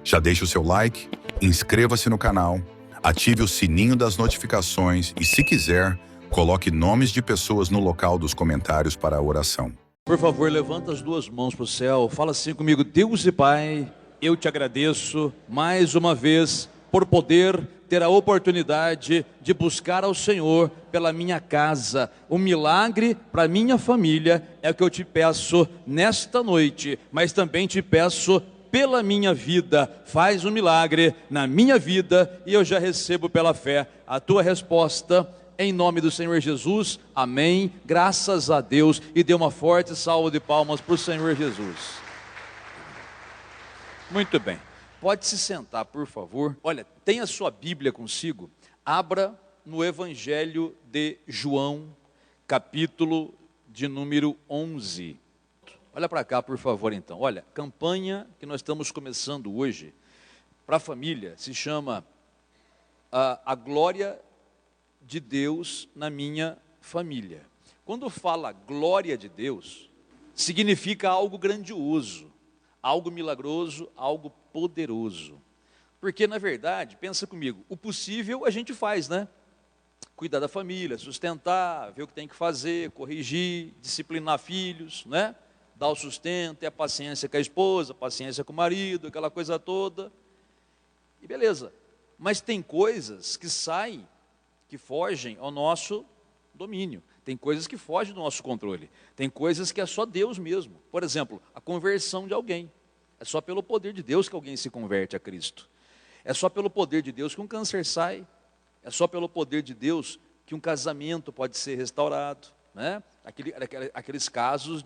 Já deixe o seu like, inscreva-se no canal, ative o sininho das notificações e, se quiser, coloque nomes de pessoas no local dos comentários para a oração. Por favor, levanta as duas mãos para o céu, fala assim comigo: Deus e Pai, eu te agradeço mais uma vez por poder ter a oportunidade de buscar ao Senhor pela minha casa. Um milagre para minha família é o que eu te peço nesta noite, mas também te peço pela minha vida. Faz um milagre na minha vida e eu já recebo pela fé a tua resposta. Em nome do Senhor Jesus, amém, graças a Deus, e dê uma forte salva de palmas para o Senhor Jesus. Muito bem, pode se sentar, por favor. Olha, tem a sua Bíblia consigo? Abra no Evangelho de João, capítulo de número 11. Olha para cá, por favor, então. Olha, campanha que nós estamos começando hoje, para a família, se chama a Glória de Deus na minha família. Quando fala glória de Deus, significa algo grandioso, algo milagroso, algo poderoso. Porque, na verdade, pensa comigo, o possível a gente faz, né? Cuidar da família, sustentar, ver o que tem que fazer, corrigir, disciplinar filhos, né? Dar o sustento, ter a paciência com a esposa, paciência com o marido, aquela coisa toda. E beleza. Mas tem coisas que saem, que fogem ao nosso domínio. Tem coisas que fogem do nosso controle. Tem coisas que é só Deus mesmo. Por exemplo, a conversão de alguém. É só pelo poder de Deus que alguém se converte a Cristo. É só pelo poder de Deus que um câncer sai. É só pelo poder de Deus que um casamento pode ser restaurado, né? Aqueles casos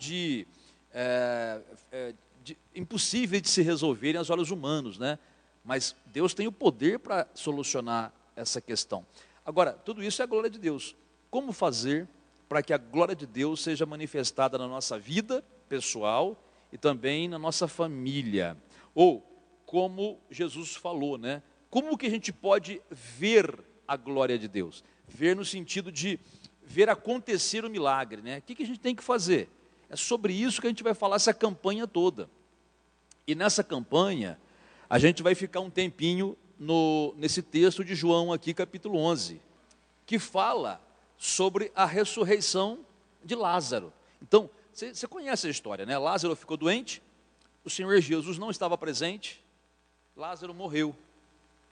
impossíveis de se resolverem aos olhos humanos, né? Mas Deus tem o poder para solucionar essa questão. Agora, tudo isso é a glória de Deus. Como fazer para que a glória de Deus seja manifestada na nossa vida pessoal e também na nossa família? Ou, como Jesus falou, né? Como que a gente pode ver a glória de Deus? Ver no sentido de ver acontecer o milagre, né? O que a gente tem que fazer? É sobre isso que a gente vai falar essa campanha toda. E nessa campanha, a gente vai ficar um tempinho nesse texto de João aqui, capítulo 11, que fala sobre a ressurreição de Lázaro. Então, você conhece a história, né? Lázaro ficou doente, o Senhor Jesus não estava presente, Lázaro morreu.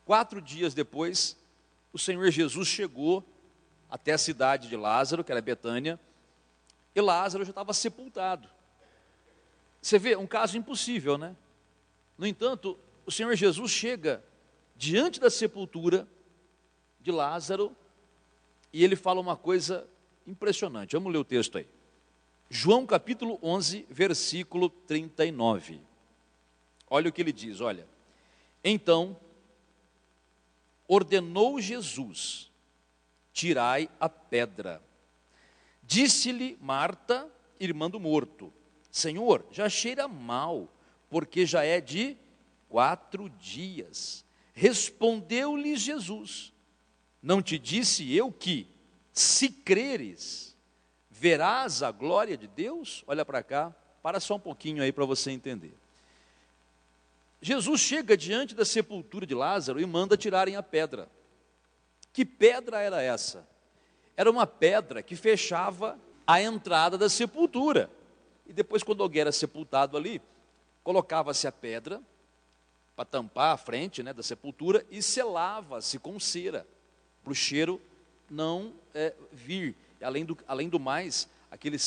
4 dias depois, o Senhor Jesus chegou até a cidade de Lázaro, que era Betânia, e Lázaro já estava sepultado. Você vê, um caso impossível, né? No entanto, o Senhor Jesus chega diante da sepultura de Lázaro, e ele fala uma coisa impressionante. Vamos ler o texto aí. João capítulo 11, versículo 39. Olha o que ele diz, olha. Então, ordenou Jesus, tirai a pedra. Disse-lhe Marta, irmã do morto, Senhor, já cheira mal, porque já é de 4 dias. Respondeu-lhe Jesus, não te disse eu que, se creres, verás a glória de Deus? Olha para cá, para só um pouquinho aí para você entender. Jesus chega diante da sepultura de Lázaro e manda tirarem a pedra. Que pedra era essa? Era uma pedra que fechava a entrada da sepultura. E depois, quando alguém era sepultado ali, colocava-se a pedra para tampar a frente, né, da sepultura, e selava-se com cera, para o cheiro não vir. Além do mais,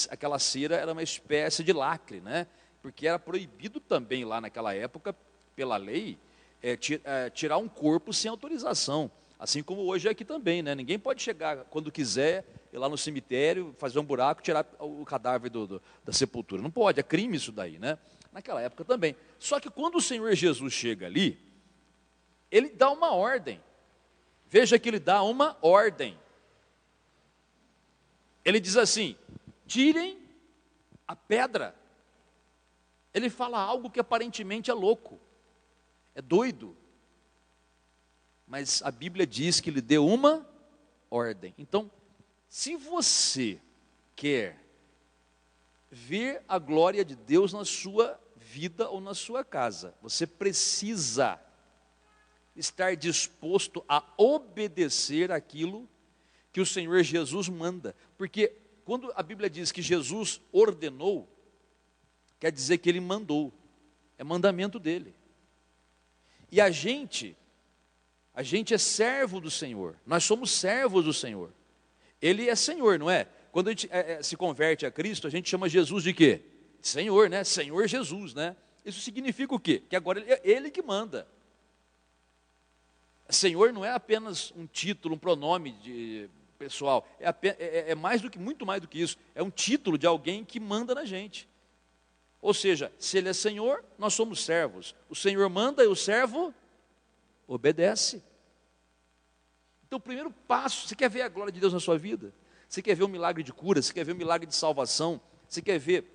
aquela cera era uma espécie de lacre, né, porque era proibido também lá naquela época, pela lei, tirar um corpo sem autorização, assim como hoje é aqui também, né? Ninguém pode chegar quando quiser, ir lá no cemitério, fazer um buraco, tirar o cadáver da sepultura, não pode, é crime isso daí, né? Naquela época também. Só que quando o Senhor Jesus chega ali, ele dá uma ordem. Veja que ele dá uma ordem. Ele diz assim, tirem a pedra. Ele fala algo que aparentemente é louco, é doido. Mas a Bíblia diz que ele deu uma ordem. Então, se você quer ver a glória de Deus na sua vida ou na sua casa, você precisa estar disposto a obedecer aquilo que o Senhor Jesus manda. Porque quando a Bíblia diz que Jesus ordenou, quer dizer que ele mandou, é mandamento dele. E a gente é servo do Senhor, nós somos servos do Senhor. Ele é Senhor, não é? Quando a gente se converte a Cristo, a gente chama Jesus de quê? Senhor, né? Senhor Jesus, né? Isso significa o quê? Que agora ele que manda. Senhor não é apenas um título, um pronome pessoal, é muito mais do que isso, é um título de alguém que manda na gente. Ou seja, se ele é Senhor, nós somos servos. O Senhor manda e o servo obedece. Então o primeiro passo, você quer ver a glória de Deus na sua vida? Você quer ver um milagre de cura? Você quer ver um milagre de salvação? Você quer ver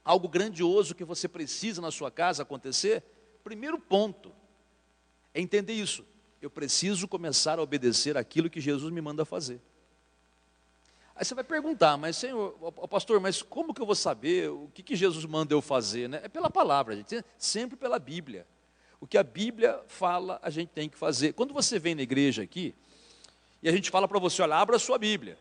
algo grandioso que você precisa na sua casa acontecer? Primeiro ponto é entender isso. Eu preciso começar a obedecer aquilo que Jesus me manda fazer. Aí você vai perguntar, mas Senhor, pastor, mas como que eu vou saber o que Jesus manda eu fazer? Né? É pela palavra, gente, sempre pela Bíblia. O que a Bíblia fala, a gente tem que fazer. Quando você vem na igreja aqui, e a gente fala para você, olha, abra a sua Bíblia.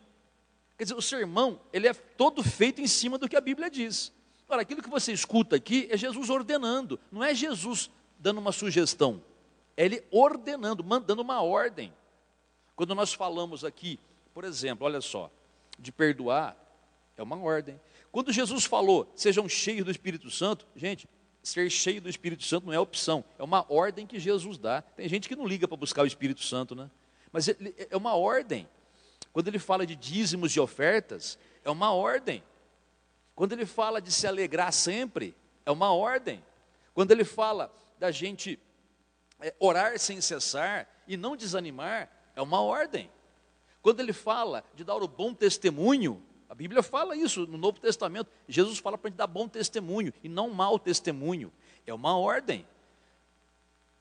Quer dizer, o sermão, ele é todo feito em cima do que a Bíblia diz. Ora, aquilo que você escuta aqui é Jesus ordenando, não é Jesus dando uma sugestão. É ele ordenando, mandando uma ordem. Quando nós falamos aqui, por exemplo, olha só, de perdoar, é uma ordem. Quando Jesus falou, sejam cheios do Espírito Santo, gente, ser cheio do Espírito Santo não é opção, é uma ordem que Jesus dá. Tem gente que não liga para buscar o Espírito Santo, né? Mas é uma ordem. Quando ele fala de dízimos e ofertas, é uma ordem. Quando ele fala de se alegrar sempre, é uma ordem. Quando ele fala da gente orar sem cessar e não desanimar, é uma ordem. Quando ele fala de dar o bom testemunho, a Bíblia fala isso no Novo Testamento, Jesus fala para a gente dar bom testemunho e não mau testemunho, é uma ordem.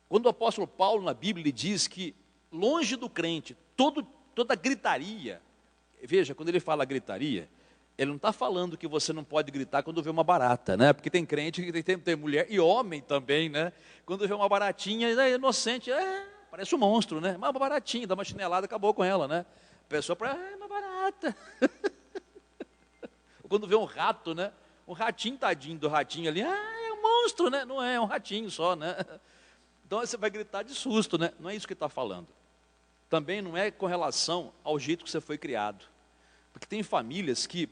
Quando o apóstolo Paulo na Bíblia ele diz que longe do crente, toda gritaria, veja, quando ele fala gritaria, ele não está falando que você não pode gritar quando vê uma barata, né? Porque tem crente, tem mulher e homem também, né? Quando vê uma baratinha, é inocente, parece um monstro, né? Uma baratinha, dá uma chinelada, acabou com ela, né? A pessoa é uma barata. Quando vê um rato, né? Um ratinho, tadinho do ratinho ali, é um monstro, né? Não é um ratinho só, né? Então você vai gritar de susto, né? Não é isso que ele está falando. Também não é com relação ao jeito que você foi criado. Porque tem famílias que,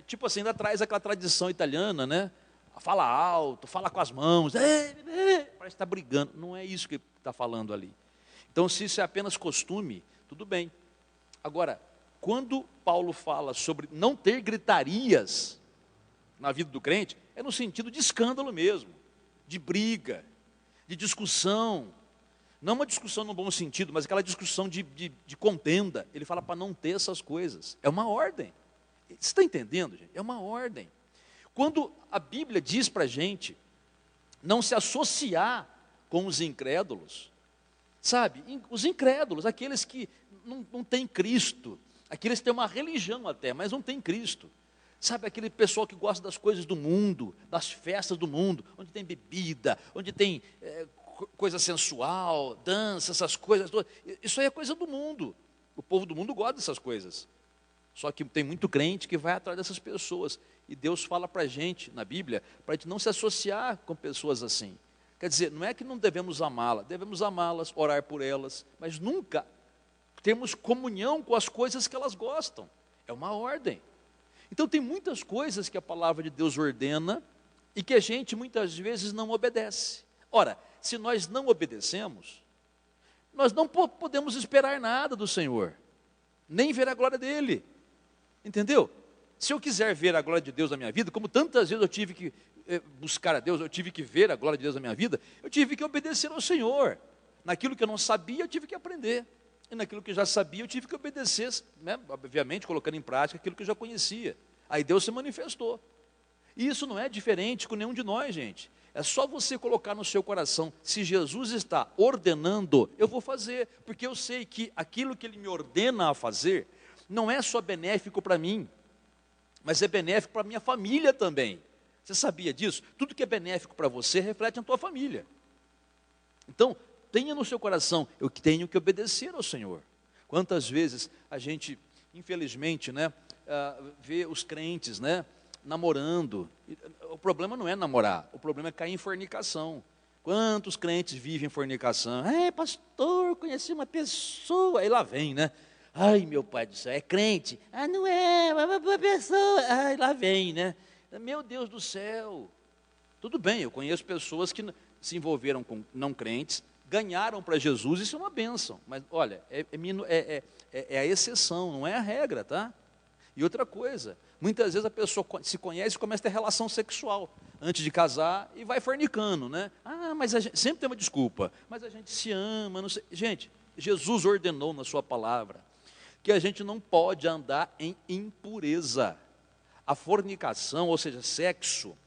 tipo assim, ainda traz aquela tradição italiana, né? Fala alto, fala com as mãos, parece que está brigando. Não é isso que ele está falando ali. Então, se isso é apenas costume, tudo bem. Agora, quando Paulo fala sobre não ter gritarias na vida do crente, é no sentido de escândalo mesmo, de briga, de discussão. Não uma discussão no bom sentido, mas aquela discussão de contenda. Ele fala para não ter essas coisas. É uma ordem. Você está entendendo, gente? É uma ordem. Quando a Bíblia diz para a gente não se associar com os incrédulos, sabe? Os incrédulos, aqueles que não têm Cristo, aqueles que têm uma religião até, mas não têm Cristo. Sabe, aquele pessoal que gosta das coisas do mundo, das festas do mundo, onde tem bebida, onde tem coisa sensual, dança, essas coisas todas. Isso aí é coisa do mundo. O povo do mundo gosta dessas coisas. Só que tem muito crente que vai atrás dessas pessoas. E Deus fala para a gente, na Bíblia, para a gente não se associar com pessoas assim. Quer dizer, não é que não devemos amá-las, devemos amá-las, orar por elas, mas nunca termos comunhão com as coisas que elas gostam. É uma ordem. Então tem muitas coisas que a palavra de Deus ordena e que a gente muitas vezes não obedece. Ora, se nós não obedecemos, nós não podemos esperar nada do Senhor, nem ver a glória dEle. Entendeu? Se eu quiser ver a glória de Deus na minha vida, como tantas vezes eu tive que buscar a Deus, eu tive que ver a glória de Deus na minha vida, eu tive que obedecer ao Senhor. Naquilo que eu não sabia, eu tive que aprender. E naquilo que eu já sabia, eu tive que obedecer, né? Obviamente colocando em prática aquilo que eu já conhecia. Aí Deus se manifestou. E isso não é diferente com nenhum de nós, gente. É só você colocar no seu coração, se Jesus está ordenando, eu vou fazer, porque eu sei que aquilo que Ele me ordena a fazer, não é só benéfico para mim, mas é benéfico para a minha família também. Você sabia disso? Tudo que é benéfico para você, reflete na tua família. Então, tenha no seu coração, eu tenho que obedecer ao Senhor. Quantas vezes a gente, infelizmente, né, vê os crentes, né, namorando. O problema não é namorar, o problema é cair em fornicação. Quantos crentes vivem em fornicação? Pastor, conheci uma pessoa. Aí lá vem, né? Ai, meu pai do céu, é crente? Não é uma pessoa. Ai, lá vem, né? Meu Deus do céu. Tudo bem, eu conheço pessoas que se envolveram com não crentes, ganharam para Jesus, isso é uma bênção. Mas, olha, é a exceção, não é a regra, tá? E outra coisa, muitas vezes a pessoa se conhece e começa a ter relação sexual antes de casar e vai fornicando, né? Mas a gente sempre tem uma desculpa, mas a gente se ama, não sei. Gente, Jesus ordenou na sua palavra que a gente não pode andar em impureza. A fornicação, ou seja, sexo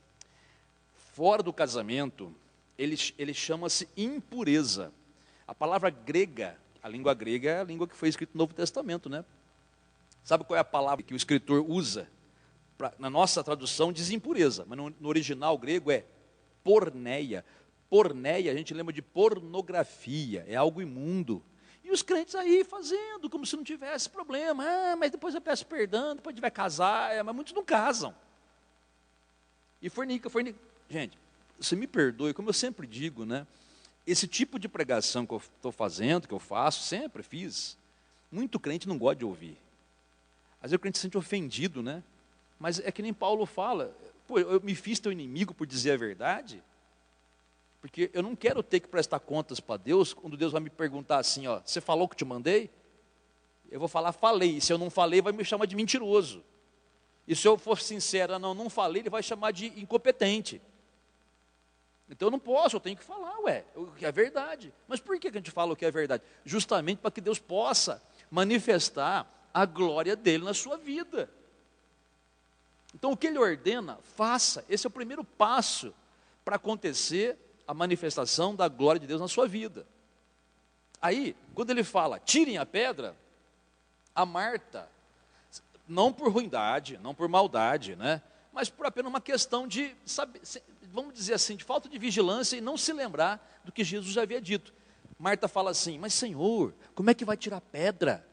fora do casamento, ele chama-se impureza. A palavra grega, a língua grega é a língua que foi escrita no Novo Testamento, né? Sabe qual é a palavra que o escritor usa? Na nossa tradução diz impureza, mas no original grego é porneia. Porneia, a gente lembra de pornografia, é algo imundo. E os crentes aí fazendo, como se não tivesse problema. Mas depois eu peço perdão, depois a gente vai casar. Mas muitos não casam. E fornica. Gente, você me perdoe, como eu sempre digo, né? Esse tipo de pregação que eu estou fazendo, que eu faço, sempre fiz, muito crente não gosta de ouvir. Às vezes o crente se sente ofendido, né? Mas é que nem Paulo fala, eu me fiz teu inimigo por dizer a verdade, porque eu não quero ter que prestar contas para Deus, quando Deus vai me perguntar assim, você falou o que te mandei? Eu vou falar, falei, e se eu não falei, vai me chamar de mentiroso. E se eu for sincero, não falei, ele vai chamar de incompetente. Então eu não posso, eu tenho que falar, o que é verdade. Mas por que a gente fala o que é verdade? Justamente para que Deus possa manifestar a glória dele na sua vida. Então o que ele ordena, faça. Esse é o primeiro passo para acontecer a manifestação da glória de Deus na sua vida. Aí, quando ele fala, tirem a pedra, a Marta, não por ruindade, não por maldade, né? Mas por apenas uma questão de, vamos dizer assim, de falta de vigilância e não se lembrar do que Jesus já havia dito. Marta fala assim, mas Senhor, como é que vai tirar a pedra?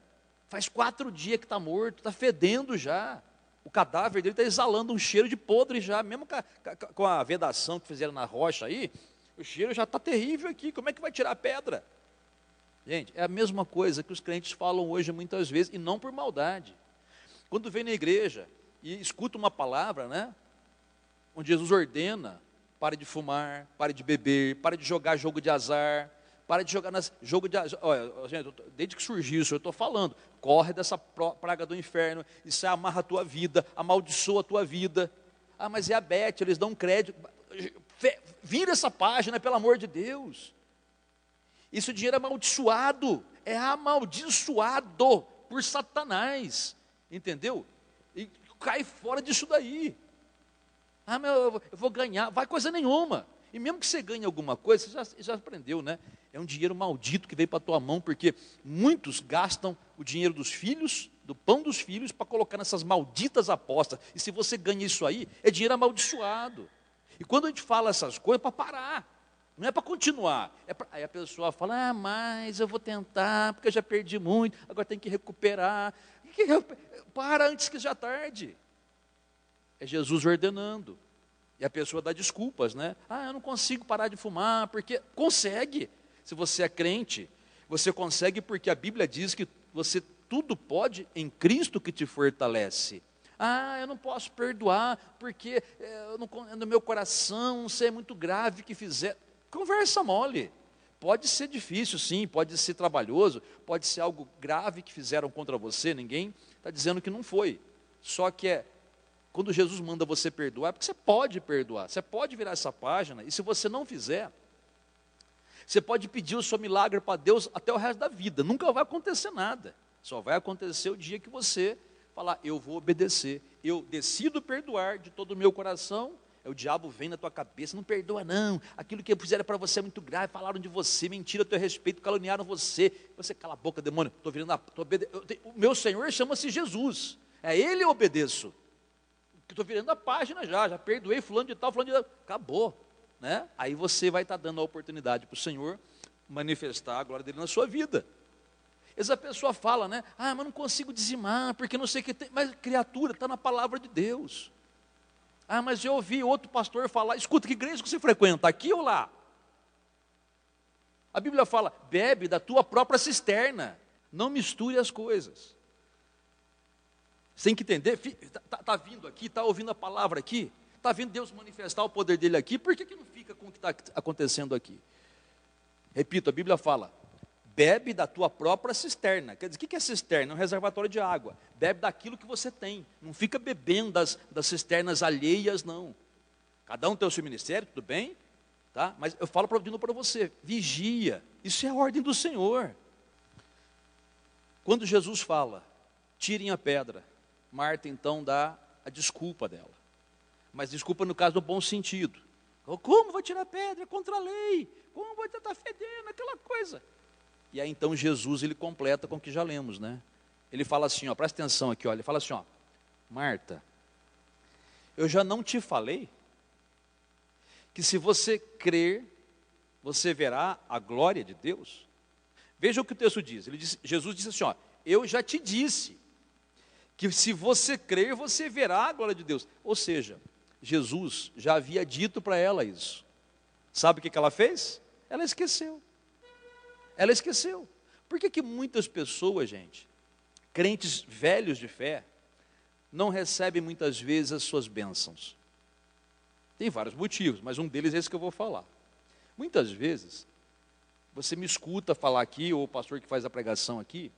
Faz 4 dias que está morto, está fedendo já. O cadáver dele está exalando um cheiro de podre já, mesmo com a vedação que fizeram na rocha aí, o cheiro já está terrível aqui, como é que vai tirar a pedra? Gente, é a mesma coisa que os crentes falam hoje muitas vezes, e não por maldade. Quando vem na igreja e escuta uma palavra, né, onde Jesus ordena, pare de fumar, pare de beber, pare de jogar jogo de azar, para de jogar jogo de... Olha, gente, desde que surgiu isso, eu estou falando, corre dessa praga do inferno, isso amarra a tua vida, amaldiçoa a tua vida. Mas é a Beth, eles dão crédito. Vira essa página, pelo amor de Deus. Isso dinheiro é amaldiçoado por Satanás, entendeu? E cai fora disso daí. Mas eu vou ganhar, vai coisa nenhuma. E mesmo que você ganhe alguma coisa, você já aprendeu, né? É um dinheiro maldito que veio para a tua mão, porque muitos gastam o dinheiro dos filhos, do pão dos filhos, para colocar nessas malditas apostas. E se você ganha isso aí, é dinheiro amaldiçoado. E quando a gente fala essas coisas, é para parar, não é para continuar. Aí a pessoa fala, mas eu vou tentar, porque eu já perdi muito, agora tem que recuperar. Para antes que já é tarde. É Jesus ordenando. E a pessoa dá desculpas, né? Eu não consigo parar de fumar, porque consegue. Se você é crente, você consegue porque a Bíblia diz que você tudo pode em Cristo que te fortalece. Eu não posso perdoar, porque no meu coração, não sei, é muito grave que fizer. Conversa mole. Pode ser difícil, sim, pode ser trabalhoso, pode ser algo grave que fizeram contra você, ninguém está dizendo que não foi. Só que quando Jesus manda você perdoar, é porque você pode perdoar, você pode virar essa página, e se você não fizer, você pode pedir o seu milagre para Deus até o resto da vida, nunca vai acontecer nada, só vai acontecer o dia que você falar, eu vou obedecer, eu decido perdoar de todo o meu coração. O diabo vem na tua cabeça, não perdoa não, aquilo que fizeram para você é muito grave, falaram de você, mentira a teu respeito, caluniaram você cala a boca, demônio, o meu Senhor chama-se Jesus, a Ele eu obedeço. Estou virando a página já perdoei fulano de tal, acabou, né? Aí você vai estar dando a oportunidade para o Senhor manifestar a glória dele na sua vida. Essa pessoa fala, né? Ah, mas não consigo dizimar, porque não sei o que tem. Mas criatura, está na palavra de Deus. Ah, mas eu ouvi outro pastor falar, escuta, que igreja que você frequenta, aqui ou lá? A Bíblia fala, bebe da tua própria cisterna, não misture as coisas. Você tem que entender, está vindo aqui, está ouvindo a palavra aqui, está vendo Deus manifestar o poder dele aqui, por que não fica com o que está acontecendo aqui? Repito, a Bíblia fala, bebe da tua própria cisterna. Quer dizer, o que é cisterna? É um reservatório de água. Bebe daquilo que você tem. Não fica bebendo das cisternas alheias, não. Cada um tem o seu ministério, tudo bem? Tá? Mas eu falo de novo para você, vigia. Isso é a ordem do Senhor. Quando Jesus fala, tirem a pedra, Marta então dá a desculpa dela. Mas desculpa no caso do bom sentido. Como vai tirar a pedra? É contra a lei. Como vai estar fedendo? Aquela coisa. E aí então Jesus, ele completa com o que já lemos, né? Ele fala assim, ó, presta atenção aqui, ó, ele fala assim, ó, Marta, eu já não te falei que se você crer, você verá a glória de Deus? Veja o que o texto diz, Jesus disse assim, ó, eu já te disse que se você crer, você verá a glória de Deus. Ou seja, Jesus já havia dito para ela isso. Sabe o que ela fez? Ela esqueceu. Ela esqueceu. Por que muitas pessoas, gente, crentes velhos de fé, não recebem muitas vezes as suas bênçãos? Tem vários motivos, mas um deles é esse que eu vou falar. Muitas vezes, você me escuta falar aqui, ou o pastor que faz a pregação aqui,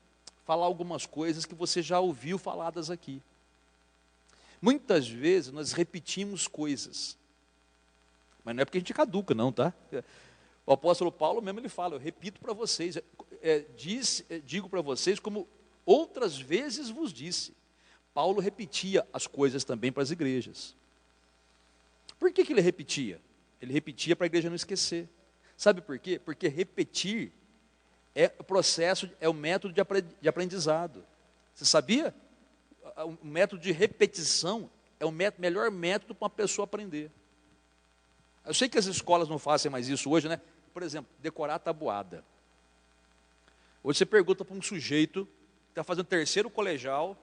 falar algumas coisas que você já ouviu faladas aqui. Muitas vezes nós repetimos coisas, mas não é porque a gente caduca não, tá? O apóstolo Paulo mesmo, ele fala, eu repito para vocês, digo para vocês como outras vezes vos disse. Paulo repetia as coisas também para as igrejas. Por que ele repetia? Ele repetia para a igreja não esquecer. Sabe por quê? Porque repetir é o processo, é o método de aprendizado. Você sabia? O método de repetição é o melhor método para uma pessoa aprender. Eu sei que as escolas não fazem mais isso hoje, né? Por exemplo, decorar a tabuada. Hoje você pergunta para um sujeito que está fazendo terceiro colegial,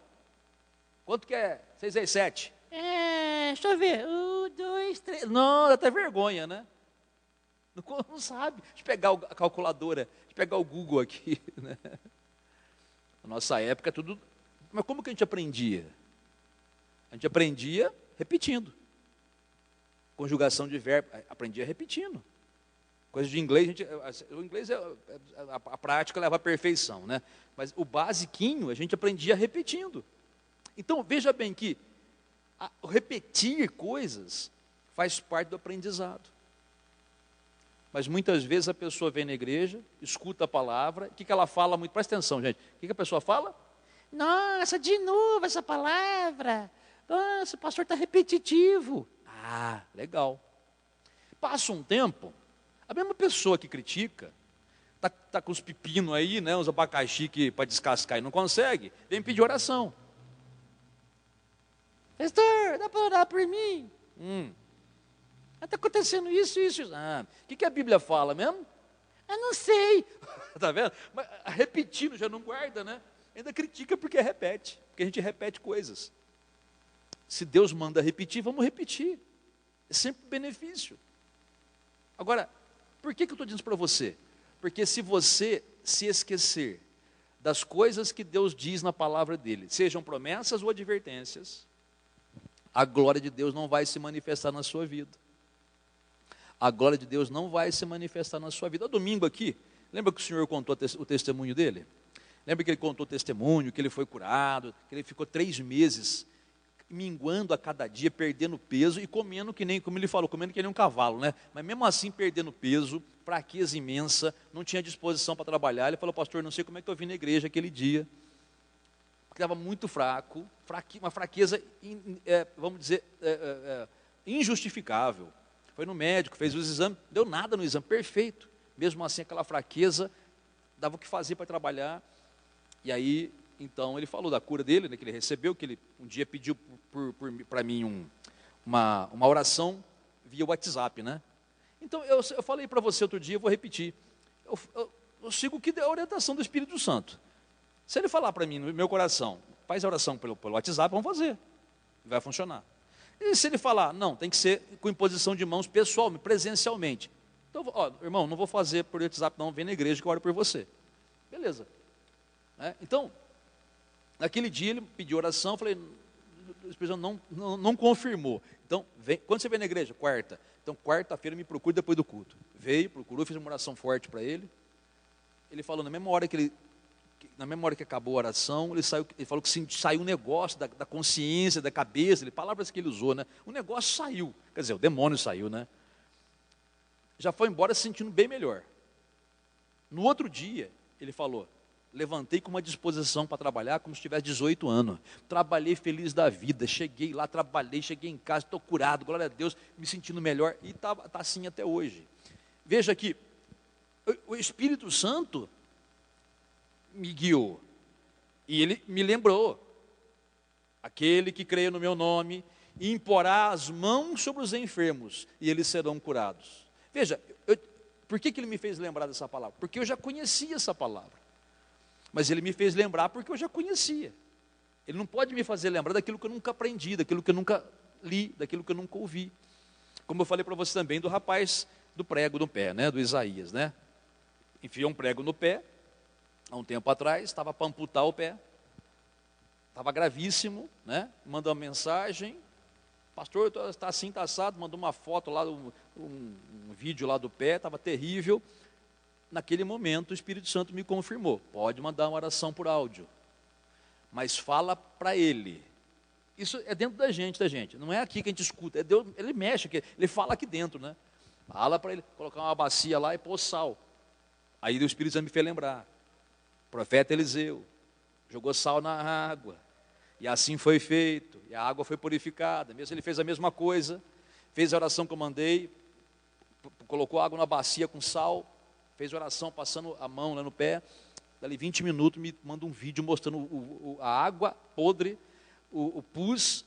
quanto que é? 6 vezes 7? Deixa eu ver. 1, 2, 3. Não, dá até vergonha, né? Não sabe. Deixa eu pegar a calculadora, deixa eu pegar o Google aqui. Né? Na nossa época, tudo... Mas como que a gente aprendia? A gente aprendia repetindo. Conjugação de verbo, aprendia repetindo. Coisa de inglês, o inglês, a prática leva à perfeição, né? Mas o basiquinho a gente aprendia repetindo. Então, veja bem que repetir coisas faz parte do aprendizado. Mas muitas vezes a pessoa vem na igreja, escuta a palavra, o que ela fala muito? Presta atenção, gente. O que a pessoa fala? Nossa, de novo essa palavra. Nossa, o pastor está repetitivo. Ah, legal. Passa um tempo, a mesma pessoa que critica, está com os pepinos aí, né, uns abacaxi para descascar e não consegue, vem pedir oração. Pastor, dá para orar por mim? Está acontecendo isso. O que a Bíblia fala mesmo? Eu não sei. Está vendo? Mas repetindo já não guarda, né? Ainda critica porque repete, porque a gente repete coisas. Se Deus manda repetir, vamos repetir. É sempre benefício. Agora, por que eu estou dizendo isso para você? Porque se você se esquecer das coisas que Deus diz na palavra dele, sejam promessas ou advertências, a glória de Deus não vai se manifestar na sua vida. A glória de Deus não vai se manifestar na sua vida. No domingo aqui, lembra que o Senhor contou o testemunho dele? Lembra que ele contou o testemunho, que ele foi curado, que ele ficou 3 meses minguando a cada dia, perdendo peso e comendo que nem, como ele falou, comendo que nem um cavalo, né? Mas mesmo assim perdendo peso, fraqueza imensa, não tinha disposição para trabalhar. Ele falou, pastor, não sei como é que eu vim na igreja aquele dia, porque estava muito fraco, uma fraqueza, vamos dizer, injustificável. Foi no médico, fez os exames, deu nada no exame, perfeito. Mesmo assim, aquela fraqueza, dava o que fazer para trabalhar. E aí, então, ele falou da cura dele, né, que ele recebeu, que ele um dia pediu para mim uma oração via WhatsApp, né? Então, eu falei para você outro dia, eu vou repetir. eu sigo o que a orientação do Espírito Santo. Se ele falar para mim no meu coração, faz a oração pelo WhatsApp, vamos fazer, vai funcionar. E se ele falar, não, tem que ser com imposição de mãos pessoalmente, presencialmente. Então, ó, irmão, não vou fazer por WhatsApp não, vem na igreja que eu oro por você. Beleza. Então, naquele dia ele pediu oração, eu falei, o Espírito Santo não confirmou. Então, quando você vem na igreja? Quarta. Então, quarta-feira me procure depois do culto. Veio, procurou, fiz uma oração forte para ele. Ele falou, na mesma hora que acabou a oração, ele falou que saiu um negócio da consciência, da cabeça, palavras que ele usou, né? O negócio saiu, quer dizer, o demônio saiu, né? Já foi embora se sentindo bem melhor. No outro dia, ele falou, levantei com uma disposição para trabalhar como se tivesse 18 anos. Trabalhei feliz da vida, cheguei lá, trabalhei, cheguei em casa, estou curado, glória a Deus, me sentindo melhor, e está assim até hoje. Veja aqui, o Espírito Santo me guiou, e ele me lembrou, aquele que crê no meu nome, e imporá as mãos sobre os enfermos, e eles serão curados. Veja, por que ele me fez lembrar dessa palavra? Porque eu já conhecia essa palavra, mas ele me fez lembrar porque eu já conhecia. Ele não pode me fazer lembrar daquilo que eu nunca aprendi, daquilo que eu nunca li, daquilo que eu nunca ouvi. Como eu falei para você também do rapaz do prego no pé, né, do Isaías, né? Enfiou um prego no pé, há um tempo atrás, estava para amputar o pé, estava gravíssimo, né? Mandou uma mensagem, pastor, está assim, está assado, mandou uma foto lá, um vídeo lá do pé, estava terrível. Naquele momento o Espírito Santo me confirmou, pode mandar uma oração por áudio, mas fala para ele. Isso é dentro da gente, não é aqui que a gente escuta, é Deus, ele mexe aqui, ele fala aqui dentro, né? Fala para ele colocar uma bacia lá e pôr sal. Aí o Espírito Santo me fez lembrar, o profeta Eliseu jogou sal na água, e assim foi feito, e a água foi purificada. Mesmo ele fez a mesma coisa, fez a oração que eu mandei, colocou água na bacia com sal, fez oração passando a mão lá no pé, dali 20 minutos me manda um vídeo mostrando a água podre, o pus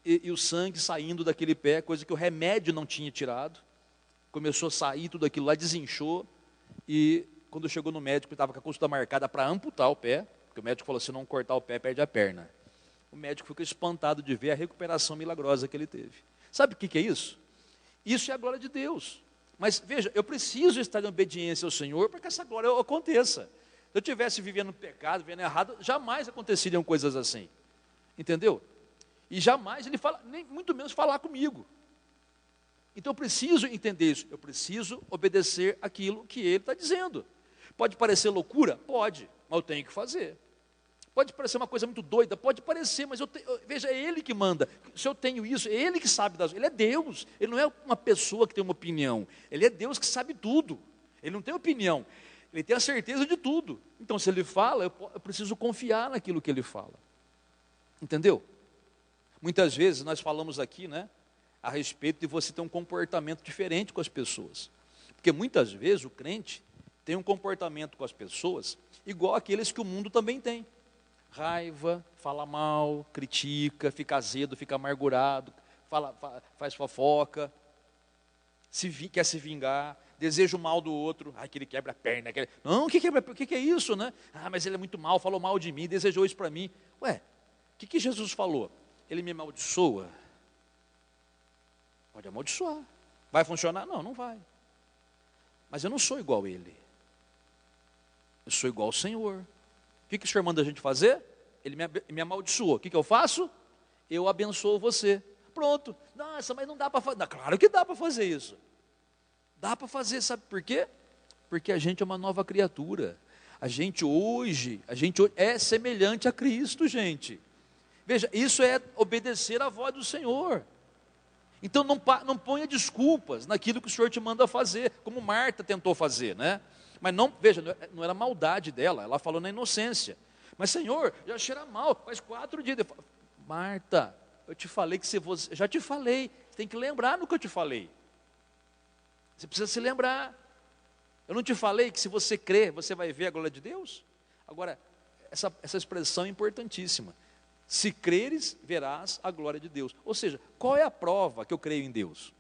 e o sangue saindo daquele pé, coisa que o remédio não tinha tirado. Começou a sair tudo aquilo lá, desinchou, e quando chegou no médico, estava com a consulta marcada para amputar o pé, porque o médico falou, se não cortar o pé, perde a perna. O médico ficou espantado de ver a recuperação milagrosa que ele teve. Sabe o que é isso? Isso é a glória de Deus. Mas veja, eu preciso estar em obediência ao Senhor para que essa glória aconteça. Se eu estivesse vivendo no pecado, vivendo errado, jamais aconteceriam coisas assim. Entendeu? E jamais ele fala, nem muito menos falar comigo. Então eu preciso entender isso, eu preciso obedecer aquilo que ele está dizendo. Pode parecer loucura? Pode, mas eu tenho que fazer. Pode parecer uma coisa muito doida? Pode parecer, mas veja, é ele que manda. Se eu tenho isso, é ele que sabe das coisas. Ele é Deus, ele não é uma pessoa que tem uma opinião. Ele é Deus que sabe tudo. Ele não tem opinião, ele tem a certeza de tudo. Então se ele fala, eu preciso confiar naquilo que ele fala. Entendeu? Muitas vezes nós falamos aqui, né, a respeito de você ter um comportamento diferente com as pessoas. Porque muitas vezes o crente tem um comportamento com as pessoas igual aqueles que o mundo também tem. Raiva, fala mal, critica, fica azedo, fica amargurado, faz fofoca, quer se vingar, deseja o mal do outro, que ele quebra a perna. Não, o que é isso, né? Mas ele é muito mal, falou mal de mim, desejou isso para mim. Ué, o que Jesus falou? Ele me amaldiçoa? Pode amaldiçoar. Vai funcionar? Não, não vai. Mas eu não sou igual a ele. Eu sou igual ao Senhor. O que o Senhor manda a gente fazer? Ele me amaldiçoou. O que eu faço? Eu abençoo você. Pronto. Nossa, mas não dá para fazer. Claro que dá para fazer isso. Dá para fazer, sabe por quê? Porque a gente é uma nova criatura. A gente hoje é semelhante a Cristo, gente. Veja, isso é obedecer à voz do Senhor. Então não ponha desculpas naquilo que o Senhor te manda fazer, como Marta tentou fazer, né? Mas não, veja, não era maldade dela, ela falou na inocência. Mas Senhor, já cheira mal, faz 4 dias. Marta, eu te falei que já te falei, você tem que lembrar no que eu te falei. Você precisa se lembrar. Eu não te falei que se você crer, você vai ver a glória de Deus? Agora, essa expressão é importantíssima. Se creres, verás a glória de Deus. Ou seja, qual é a prova que eu creio em Deus?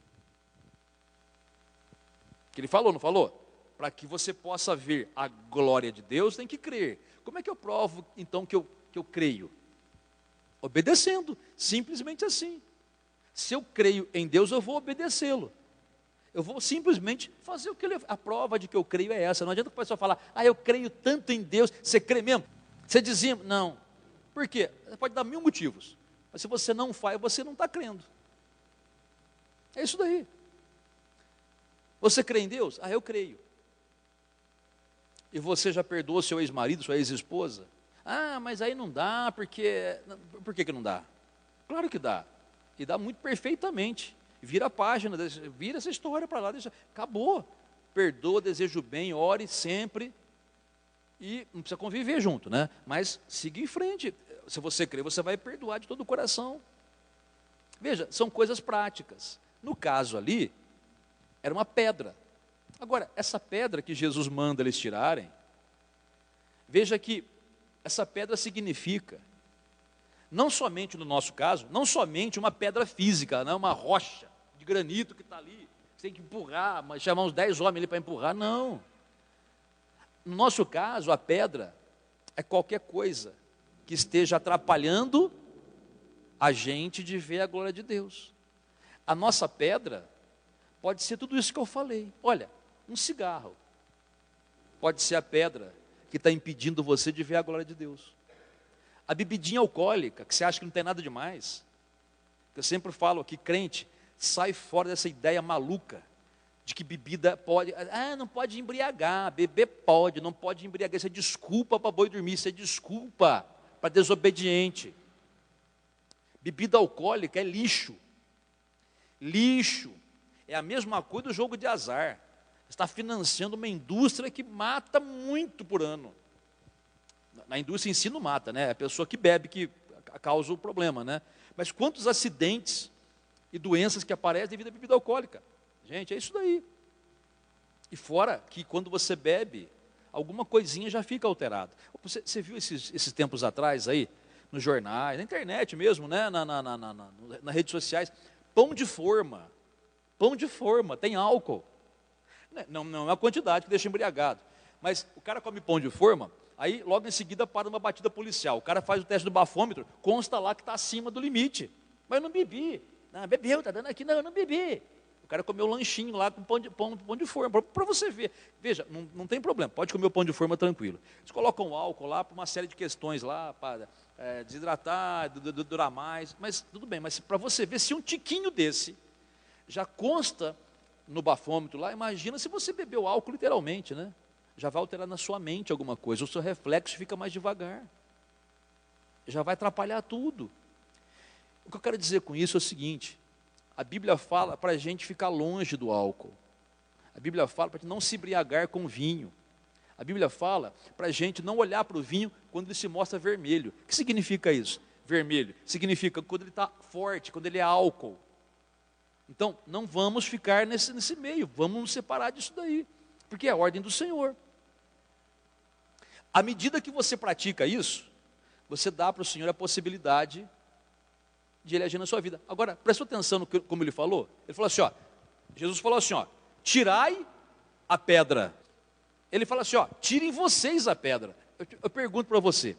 Que ele falou, não falou? para que você possa ver a glória de Deus, tem que crer. Como é que eu provo, então, que eu creio? Obedecendo, simplesmente assim. Se eu creio em Deus, eu vou obedecê-lo. Eu vou simplesmente fazer o que ele... A prova de que eu creio é essa. Não adianta o pessoal falar, eu creio tanto em Deus. Você crê mesmo? Você dizia, não. Por quê? Pode dar 1000 motivos. Mas se você não faz, você não está crendo. É isso daí. Você crê em Deus? Eu creio. E você já perdoou seu ex-marido, sua ex-esposa? Mas aí não dá, porque... Por que não dá? Claro que dá. E dá muito perfeitamente. Vira a página, vira essa história para lá, acabou. Perdoa, desejo bem, ore sempre. E não precisa conviver junto, né? Mas siga em frente. Se você crer, você vai perdoar de todo o coração. Veja, são coisas práticas. No caso ali, era uma pedra. Agora, essa pedra que Jesus manda eles tirarem, veja que essa pedra significa, não somente no nosso caso, não somente uma pedra física, né, uma rocha de granito que está ali, você tem que empurrar, chamar uns 10 homens ali para empurrar, não. No nosso caso, a pedra é qualquer coisa que esteja atrapalhando a gente de ver a glória de Deus. A nossa pedra pode ser tudo isso que eu falei. Olha, um cigarro pode ser a pedra que está impedindo você de ver a glória de Deus. A bebidinha alcoólica, que você acha que não tem nada demais. Eu sempre falo aqui, crente, sai fora dessa ideia maluca de que bebida pode, não pode embriagar, beber pode, não pode embriagar, isso é desculpa para boi dormir, isso é desculpa para desobediente. Bebida alcoólica é lixo. Lixo. É a mesma coisa do jogo de azar. Está financiando uma indústria que mata muito por ano. Na indústria em si não mata, né? É a pessoa que bebe que causa o problema, né? Mas quantos acidentes e doenças que aparecem devido à bebida alcoólica? Gente, é isso daí. E fora que quando você bebe, alguma coisinha já fica alterada. Você viu esses tempos atrás aí, nos jornais, na internet mesmo, né? Nas redes sociais, pão de forma, tem álcool. Não é a quantidade que deixa embriagado, mas o cara come pão de forma, aí logo em seguida para uma batida policial, o cara faz o teste do bafômetro, consta lá que está acima do limite, mas eu não bebi, bebeu, está dando aqui, não, eu não bebi. O cara comeu um lanchinho lá com pão de forma, para você ver. Veja, não tem problema, pode comer o pão de forma tranquilo. Eles colocam álcool lá para uma série de questões lá, para desidratar, durar mais, mas tudo bem, mas para você ver se um tiquinho desse já consta no bafômetro lá, imagina se você bebeu álcool literalmente, né? Já vai alterar na sua mente alguma coisa, o seu reflexo fica mais devagar, já vai atrapalhar tudo. O que eu quero dizer com isso é o seguinte, a Bíblia fala para a gente ficar longe do álcool, a Bíblia fala para a gente não se embriagar com vinho, a Bíblia fala para a gente não olhar para o vinho quando ele se mostra vermelho. O que significa isso? Vermelho significa quando ele está forte, quando ele é álcool. Então, não vamos ficar nesse meio, vamos nos separar disso daí, porque é a ordem do Senhor. À medida que você pratica isso, você dá para o Senhor a possibilidade de Ele agir na sua vida. Agora, presta atenção no como Ele falou. Ele falou assim, Jesus falou assim, tirai a pedra. Ele fala assim, tirem vocês a pedra. Eu pergunto para você,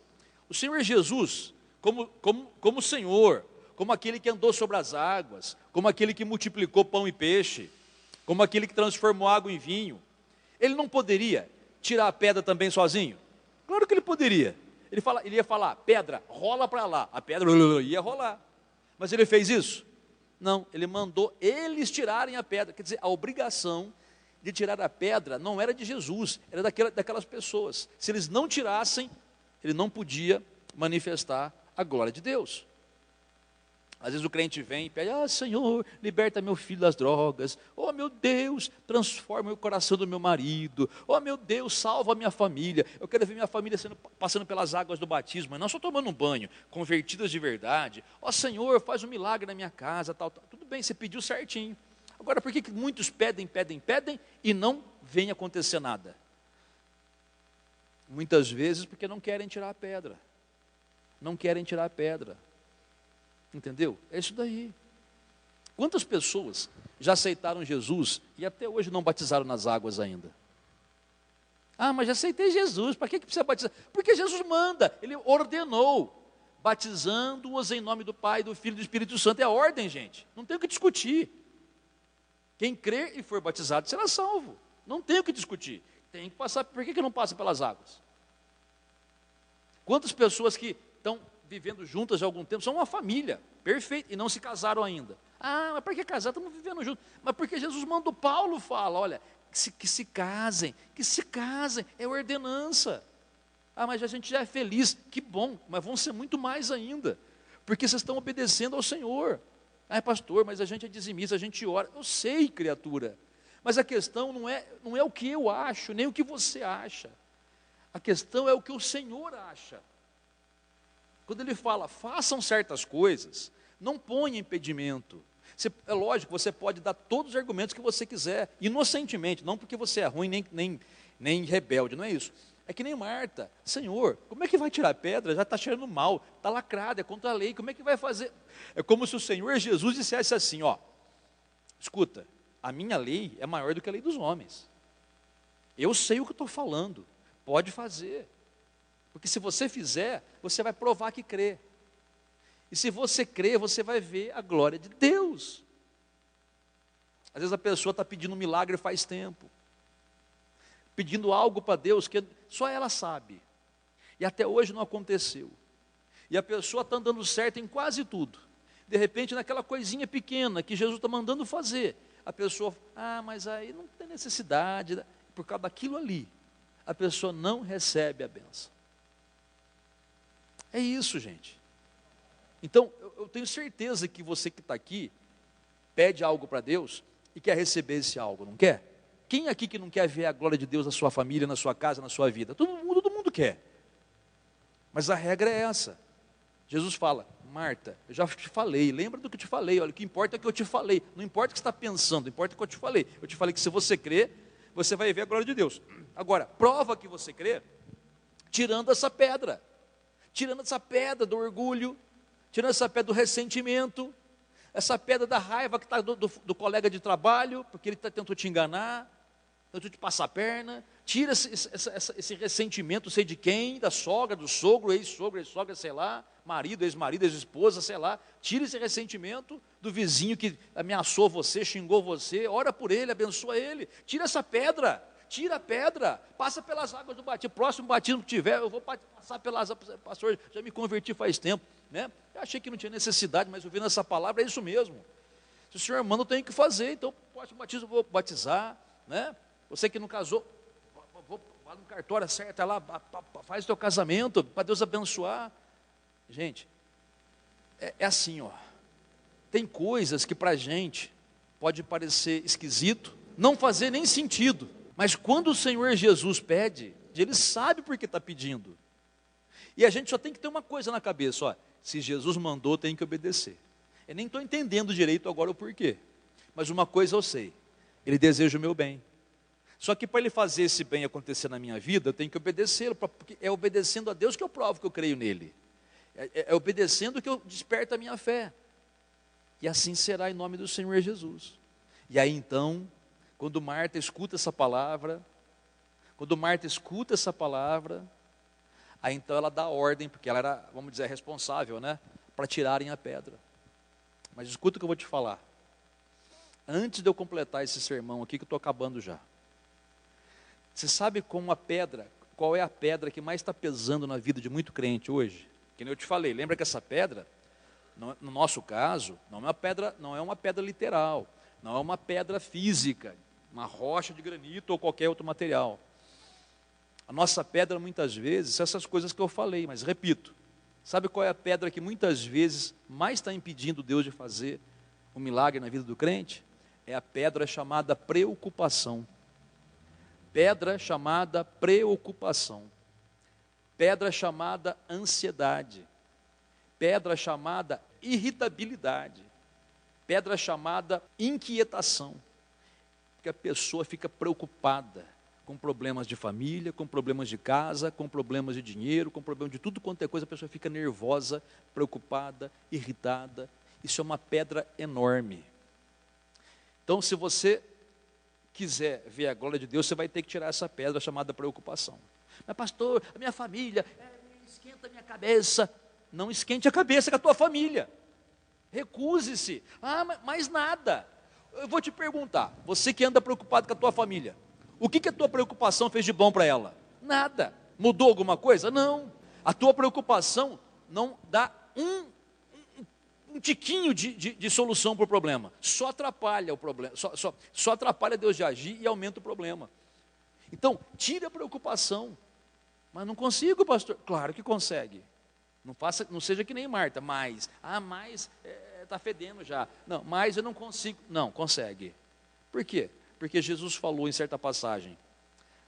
o Senhor Jesus, como Senhor, como aquele que andou sobre as águas, como aquele que multiplicou pão e peixe, como aquele que transformou água em vinho, ele não poderia tirar a pedra também sozinho? Claro que ele poderia. Ele ia falar, pedra, rola para lá. A pedra ia rolar. Mas ele fez isso? Não, ele mandou eles tirarem a pedra. Quer dizer, a obrigação de tirar a pedra não era de Jesus, era daquelas pessoas. Se eles não tirassem, ele não podia manifestar a glória de Deus. Às vezes o crente vem e pede, Senhor, liberta meu filho das drogas. Oh, meu Deus, transforma o coração do meu marido. Oh, meu Deus, salva a minha família. Eu quero ver minha família passando pelas águas do batismo, mas não só tomando um banho, convertidas de verdade. Oh, Senhor, faz um milagre na minha casa, tal. Tudo bem, você pediu certinho. Agora, por que muitos pedem e não vem acontecer nada? Muitas vezes porque não querem tirar a pedra. Não querem tirar a pedra. Entendeu? É isso daí. Quantas pessoas já aceitaram Jesus e até hoje não batizaram nas águas ainda? Ah, mas já aceitei Jesus, para que precisa batizar? Porque Jesus manda, Ele ordenou, batizando-os em nome do Pai, do Filho e do Espírito Santo. É a ordem, gente, não tem o que discutir. Quem crer e for batizado será salvo, não tem o que discutir. Tem que passar, por que não passa pelas águas? Quantas pessoas que estão vivendo juntas há algum tempo, são uma família, perfeita, e não se casaram ainda. Ah, mas para que casar? Estamos vivendo juntos. Mas porque Jesus manda, Paulo fala, olha, que se casem, é ordenança. Ah, mas a gente já é feliz, que bom, mas vão ser muito mais ainda, porque vocês estão obedecendo ao Senhor. Ah, pastor, mas a gente é dizimista, a gente ora. Eu sei, criatura, mas a questão não é o que eu acho, nem o que você acha. A questão é o que o Senhor acha. Quando Ele fala, façam certas coisas, não ponha impedimento. É lógico, você pode dar todos os argumentos que você quiser, inocentemente, não porque você é ruim, nem rebelde, não é isso. É que nem Marta, Senhor, como é que vai tirar a pedra? Já está cheirando mal, está lacrado, é contra a lei, como é que vai fazer? É como se o Senhor Jesus dissesse assim, ó, escuta, a minha lei é maior do que a lei dos homens. Eu sei o que eu estou falando, pode fazer. Porque se você fizer, você vai provar que crê. E se você crê, você vai ver a glória de Deus. Às vezes a pessoa está pedindo um milagre faz tempo, pedindo algo para Deus que só ela sabe, e até hoje não aconteceu. E a pessoa está dando certo em quase tudo. De repente, naquela coisinha pequena que Jesus está mandando fazer, a pessoa, mas aí não tem necessidade, por causa daquilo ali, a pessoa não recebe a bênção. É isso, gente. Então, eu tenho certeza que você que está aqui, pede algo para Deus e quer receber esse algo, não quer? Quem aqui que não quer ver a glória de Deus na sua família, na sua casa, na sua vida? Todo mundo quer. Mas a regra é essa. Jesus fala, Marta, eu já te falei, lembra do que eu te falei, olha, o que importa é o que eu te falei, não importa o que você está pensando, importa o que eu te falei. Eu te falei que se você crer, você vai ver a glória de Deus. Agora, prova que você crê, tirando essa pedra do orgulho, tirando essa pedra do ressentimento, essa pedra da raiva que está do colega de trabalho, porque ele tentou te enganar, tentou te passar a perna. Tira esse ressentimento, sei de quem, da sogra, do sogro, ex-sogro, ex-sogra, sei lá, marido, ex-marido, ex-esposa, sei lá. Tira esse ressentimento do vizinho que ameaçou você, xingou você, ora por ele, abençoa ele. Tira essa pedra. Tira a pedra, passa pelas águas do batismo. Próximo batismo que tiver, eu vou passar pelas águas. Pastor, já me converti faz tempo, né? Eu achei que não tinha necessidade, mas ouvindo essa palavra é isso mesmo. Se o senhor manda, eu tenho que fazer, então próximo batismo eu vou batizar, né? Você que não casou, vai no cartório, acerta lá, faz o teu casamento, para Deus abençoar. Gente, é assim, ó. Tem coisas que para a gente pode parecer esquisito, não fazer nem sentido. Mas quando o Senhor Jesus pede, Ele sabe por que está pedindo. E a gente só tem que ter uma coisa na cabeça, ó, se Jesus mandou, tem que obedecer. Eu nem estou entendendo direito agora o porquê, mas uma coisa eu sei, Ele deseja o meu bem. Só que para Ele fazer esse bem acontecer na minha vida, eu tenho que obedecê-lo, porque é obedecendo a Deus que eu provo que eu creio nele. É obedecendo que eu desperto a minha fé. E assim será em nome do Senhor Jesus. E aí então, quando Marta escuta essa palavra, aí então ela dá ordem, porque ela era, vamos dizer, responsável, né, para tirarem a pedra. Mas escuta o que eu vou te falar. Antes de eu completar esse sermão aqui, que eu estou acabando já. Você sabe qual é a pedra que mais está pesando na vida de muito crente hoje? Que nem eu te falei, lembra que essa pedra, no nosso caso, não é uma pedra literal, não é uma pedra física, uma rocha de granito ou qualquer outro material. A nossa pedra muitas vezes são essas coisas que eu falei, mas repito, sabe qual é a pedra que muitas vezes mais está impedindo Deus de fazer um milagre na vida do crente? É a pedra chamada preocupação. Pedra chamada preocupação. Pedra chamada ansiedade. Pedra chamada irritabilidade. Pedra chamada inquietação. Porque a pessoa fica preocupada com problemas de família, com problemas de casa, com problemas de dinheiro, com problemas de tudo quanto é coisa, a pessoa fica nervosa, preocupada, irritada. Isso é uma pedra enorme. Então, se você quiser ver a glória de Deus, você vai ter que tirar essa pedra chamada preocupação. Mas pastor, a minha família, esquenta a minha cabeça. Não esquente a cabeça com a tua família. Recuse-se. Mais nada. Eu vou te perguntar, você que anda preocupado com a tua família, o que a tua preocupação fez de bom para ela? Nada. Mudou alguma coisa? Não. A tua preocupação não dá um tiquinho de solução para o problema. Só atrapalha o problema. Só atrapalha Deus de agir e aumenta o problema. Então, tire a preocupação. Mas não consigo, pastor. Claro que consegue. Não seja que nem Marta, mais está fedendo já. Não, mas eu não consigo. Não, consegue. Por quê? Porque Jesus falou em certa passagem: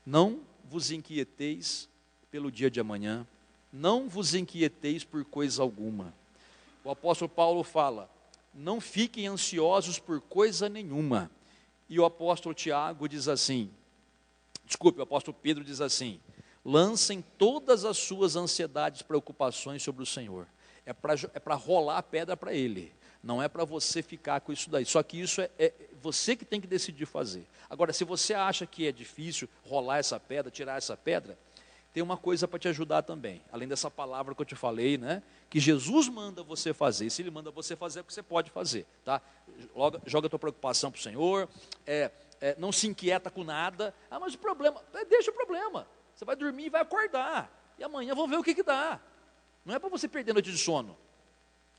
não vos inquieteis pelo dia de amanhã, não vos inquieteis por coisa alguma. O apóstolo Paulo fala: não fiquem ansiosos por coisa nenhuma. E o apóstolo Tiago diz assim, o apóstolo Pedro diz assim: lancem todas as suas ansiedades, preocupações sobre o Senhor. É para rolar a pedra para Ele, não é para você ficar com isso daí. Só que isso é você que tem que decidir fazer. Agora, se você acha que é difícil rolar essa pedra, tirar essa pedra, tem uma coisa para te ajudar também, além dessa palavra que eu te falei, né? Que Jesus manda você fazer. Se Ele manda você fazer, é o que você pode fazer, tá? Joga a tua preocupação para o Senhor, não se inquieta com nada. Mas o problema, deixa o problema. Você vai dormir e vai acordar. E amanhã vamos ver o que dá. Não é para você perder a noite de sono.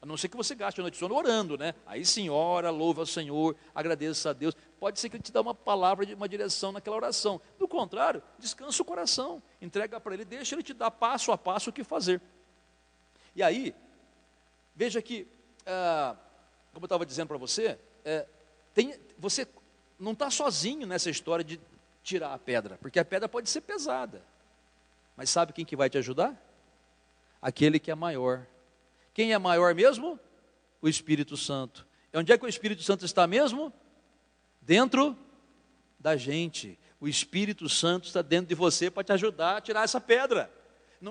A não ser que você gaste a noite de sono orando, né? Aí sim, ora, louva ao Senhor, agradeça a Deus. Pode ser que Ele te dê uma palavra, uma direção naquela oração. Do contrário, descansa o coração. Entrega para Ele, deixa Ele te dar passo a passo o que fazer. E aí, veja que, como eu estava dizendo para você, você não está sozinho nessa história de tirar a pedra, porque a pedra pode ser pesada, mas sabe quem que vai te ajudar? Aquele que é maior. Quem é maior mesmo? O Espírito Santo. E onde é que o Espírito Santo está mesmo? Dentro da gente. O Espírito Santo está dentro de você para te ajudar a tirar essa pedra.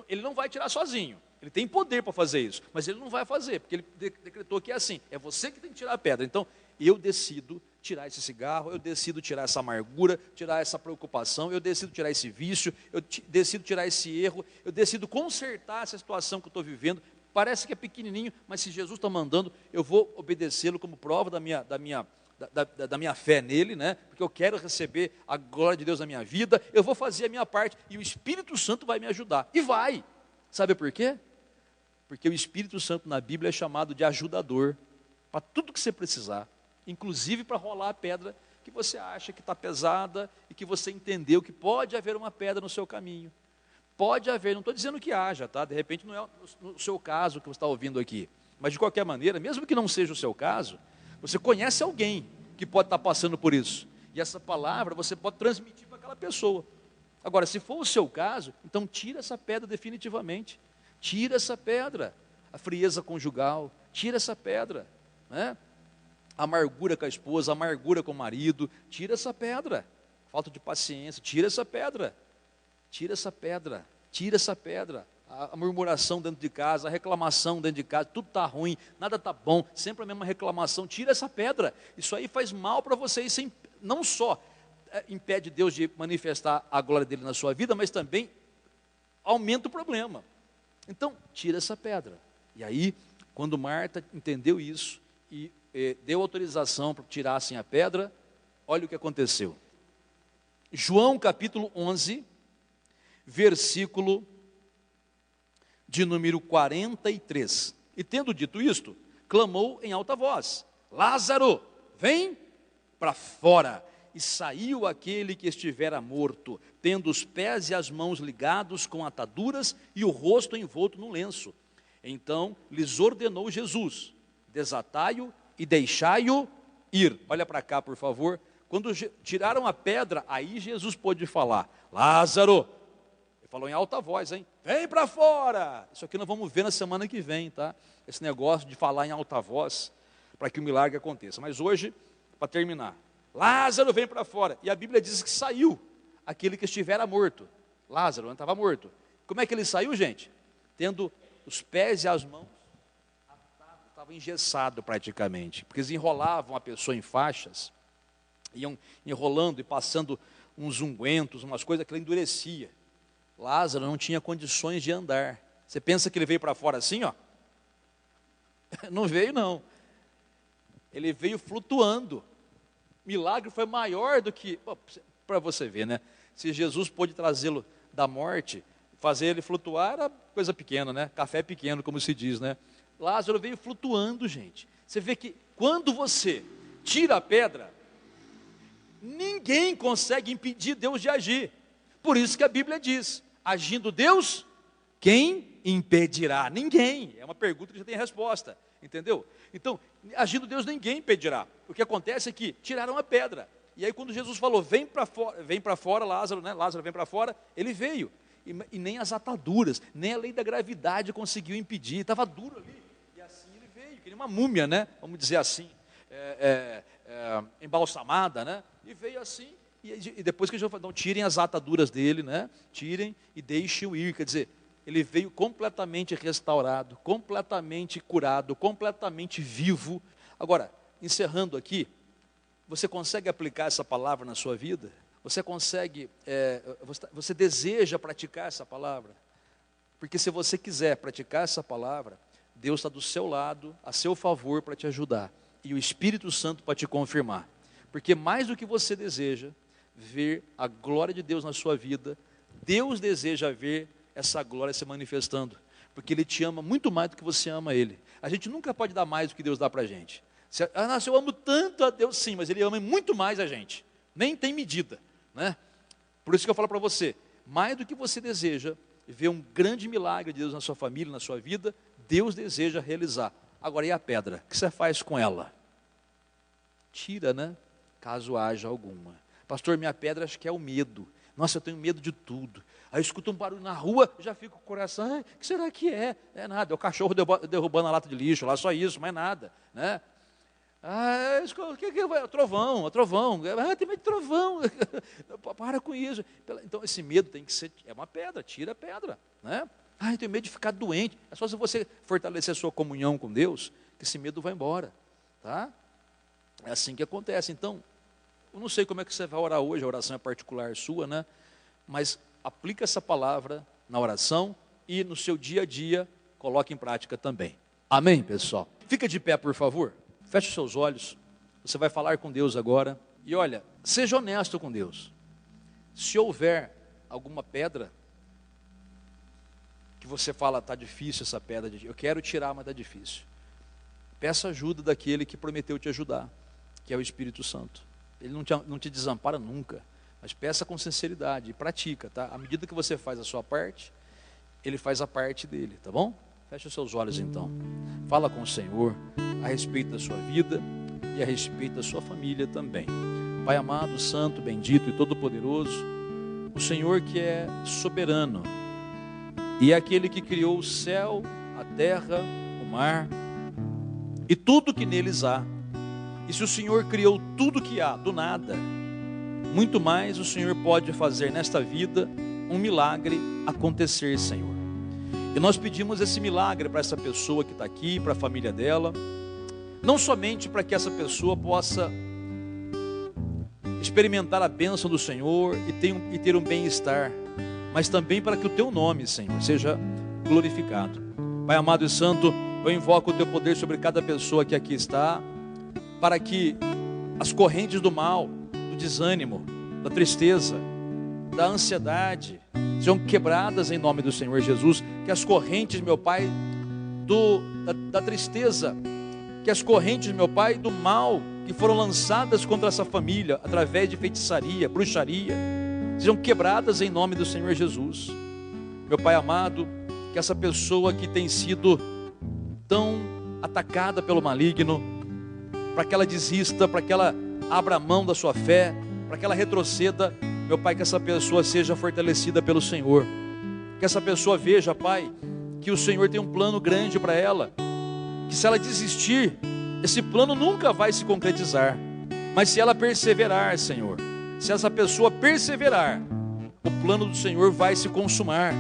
Ele não vai tirar sozinho, ele tem poder para fazer isso, mas ele não vai fazer, porque ele decretou que é assim, é você que tem que tirar a pedra. Então, eu decido tirar esse cigarro, eu decido tirar essa amargura, tirar essa preocupação, eu decido tirar esse vício, eu decido tirar esse erro, eu decido consertar essa situação que eu estou vivendo. Parece que é pequenininho, mas se Jesus está mandando, eu vou obedecê-lo como prova da minha fé nele, né? Porque eu quero receber a glória de Deus na minha vida, eu vou fazer a minha parte, e o Espírito Santo vai me ajudar, e vai. Sabe por quê? Porque o Espírito Santo na Bíblia é chamado de ajudador, para tudo que você precisar, inclusive para rolar a pedra que você acha que está pesada, e que você entendeu que pode haver uma pedra no seu caminho. Pode haver, não estou dizendo que haja, tá? De repente não é no seu caso que você está ouvindo aqui, mas de qualquer maneira, mesmo que não seja o seu caso, você conhece alguém que pode estar passando por isso, e essa palavra você pode transmitir para aquela pessoa. Agora, se for o seu caso, então tira essa pedra definitivamente, tira essa pedra, a frieza conjugal, tira essa pedra, né? A amargura com a esposa, a amargura com o marido, tira essa pedra, falta de paciência, tira essa pedra. Tira essa pedra, tira essa pedra, a murmuração dentro de casa, a reclamação dentro de casa, tudo está ruim, nada está bom, sempre a mesma reclamação, tira essa pedra. Isso aí faz mal para você, isso não só impede Deus de manifestar a glória dele na sua vida, mas também aumenta o problema. Então, tira essa pedra. E aí, quando Marta entendeu isso e deu autorização para que tirassem a pedra, olha o que aconteceu. João capítulo 11, versículo de número 43. E tendo dito isto, clamou em alta voz: Lázaro, vem para fora. E saiu aquele que estivera morto, tendo os pés e as mãos ligados com ataduras e o rosto envolto num lenço. Então lhes ordenou Jesus: desatai-o e deixai-o ir. Olha para cá, por favor. Quando tiraram a pedra, aí Jesus pôde falar: Lázaro, ele falou em alta voz, hein? Vem para fora. Isso aqui nós vamos ver na semana que vem, tá? Esse negócio de falar em alta voz, para que o milagre aconteça. Mas hoje, para terminar, Lázaro, vem para fora. E a Bíblia diz que saiu aquele que estivera morto. Lázaro estava morto. Como é que ele saiu, gente? Tendo os pés e as mãos atados, estava engessado praticamente. Porque eles enrolavam a pessoa em faixas iam enrolando e passando uns ungüentos, umas coisas, aquilo endurecia. Lázaro não tinha condições de andar. Você pensa que ele veio para fora assim, ó? Não veio, não. Ele veio flutuando. O milagre foi maior do que... Para você ver, né? Se Jesus pôde trazê-lo da morte, fazer ele flutuar era coisa pequena, né? Café pequeno, como se diz, né? Lázaro veio flutuando, gente. Você vê que quando você tira a pedra, ninguém consegue impedir Deus de agir. Por isso que a Bíblia diz, agindo Deus, quem impedirá? Ninguém. É uma pergunta que já tem resposta, entendeu? Então, agindo Deus, ninguém impedirá. O que acontece é que tiraram a pedra. E aí quando Jesus falou, vem para fora, Lázaro, né? Lázaro, vem para fora, ele veio. E nem as ataduras, nem a lei da gravidade conseguiu impedir, estava duro ali. E assim ele veio, que nem uma múmia, né? Vamos dizer assim, embalsamada, né? E veio assim, e depois que Jesus falou, não, tirem as ataduras dele, né? Tirem e deixem-o ir. Quer dizer, ele veio completamente restaurado, completamente curado, completamente vivo. Agora, encerrando aqui, você consegue aplicar essa palavra na sua vida? Você consegue, você deseja praticar essa palavra? Porque se você quiser praticar essa palavra, Deus está do seu lado, a seu favor para te ajudar. E o Espírito Santo para te confirmar. Porque mais do que você deseja ver a glória de Deus na sua vida, Deus deseja ver essa glória se manifestando. Porque Ele te ama muito mais do que você ama Ele. A gente nunca pode dar mais do que Deus dá para a gente. Eu amo tanto a Deus, sim, mas Ele ama muito mais a gente. Nem tem medida, né? Por isso que eu falo para você, mais do que você deseja ver um grande milagre de Deus na sua família, na sua vida, Deus deseja realizar. Agora, e a pedra? O que você faz com ela? Tira, né? Caso haja alguma. Pastor, minha pedra acho que é o medo. Nossa, eu tenho medo de tudo. Aí eu escuto um barulho na rua, já fico com o coração, o que será que é? Não é nada, é o cachorro derrubando a lata de lixo, lá só isso, mais nada, né? O que é? Trovão. Tem medo de trovão. Para com isso. Então esse medo tem que ser, é uma pedra, tira a pedra, né? Eu tenho medo de ficar doente. É só se você fortalecer a sua comunhão com Deus, que esse medo vai embora, tá? É assim que acontece. Então, eu não sei como é que você vai orar hoje, a oração é particular sua, né? Mas aplica essa palavra na oração e no seu dia a dia, coloque em prática também. Amém, pessoal? Fica de pé, por favor. Feche os seus olhos, você vai falar com Deus agora. E olha, seja honesto com Deus. Se houver alguma pedra, que você fala, está difícil essa pedra, eu quero tirar, mas está difícil. Peça ajuda daquele que prometeu te ajudar, que é o Espírito Santo. Ele não te desampara nunca, mas peça com sinceridade e pratica, tá? À medida que você faz a sua parte, Ele faz a parte dele, tá bom? Feche os seus olhos então. Fala com o Senhor a respeito da sua vida e a respeito da sua família também. Pai amado, santo, bendito e todo-poderoso, o Senhor que é soberano e é aquele que criou o céu, a terra, o mar e tudo que neles há. E se o Senhor criou tudo que há do nada, muito mais o Senhor pode fazer nesta vida um milagre acontecer, Senhor. E nós pedimos esse milagre para essa pessoa que está aqui, para a família dela, não somente para que essa pessoa possa experimentar a bênção do Senhor e ter um bem-estar, mas também para que o Teu nome, Senhor, seja glorificado. Pai amado e santo, eu invoco o Teu poder sobre cada pessoa que aqui está, para que as correntes do mal, do desânimo, da tristeza, da ansiedade, sejam quebradas em nome do Senhor Jesus. Que as correntes, meu Pai, da tristeza, que as correntes, meu Pai, do mal, que foram lançadas contra essa família, através de feitiçaria, bruxaria, sejam quebradas em nome do Senhor Jesus. Meu Pai amado, que essa pessoa que tem sido tão atacada pelo maligno, para que ela desista, para que ela abra mão da sua fé, para que ela retroceda, meu Pai, que essa pessoa seja fortalecida pelo Senhor. Que essa pessoa veja, Pai, que o Senhor tem um plano grande para ela, que se ela desistir, esse plano nunca vai se concretizar. Mas se ela perseverar, Senhor, se essa pessoa perseverar, o plano do Senhor vai se consumar.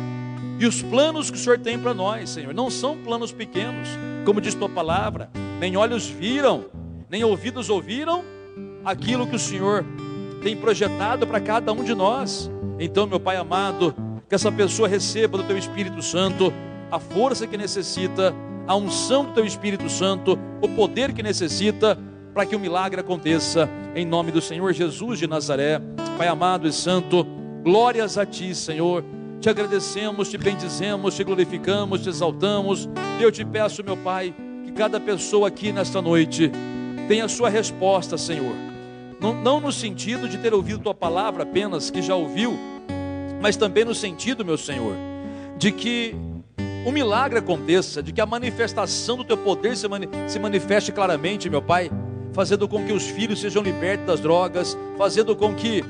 E os planos que o Senhor tem para nós, Senhor, não são planos pequenos, como diz tua palavra, nem olhos viram, nem ouvidos ouviram, aquilo que o Senhor tem projetado para cada um de nós. Então, meu Pai amado, que essa pessoa receba do Teu Espírito Santo a força que necessita, a unção do Teu Espírito Santo, o poder que necessita para que o milagre aconteça, em nome do Senhor Jesus de Nazaré. Pai amado e santo, glórias a Ti, Senhor. Te agradecemos, Te bendizemos, Te glorificamos, Te exaltamos. E eu Te peço, meu Pai, que cada pessoa aqui nesta noite tenha a sua resposta, Senhor. Não no sentido de ter ouvido Tua palavra apenas, que já ouviu, mas também no sentido, meu Senhor, de que o milagre aconteça, de que a manifestação do Teu poder se manifeste claramente, meu Pai, fazendo com que os filhos sejam libertos das drogas, fazendo com que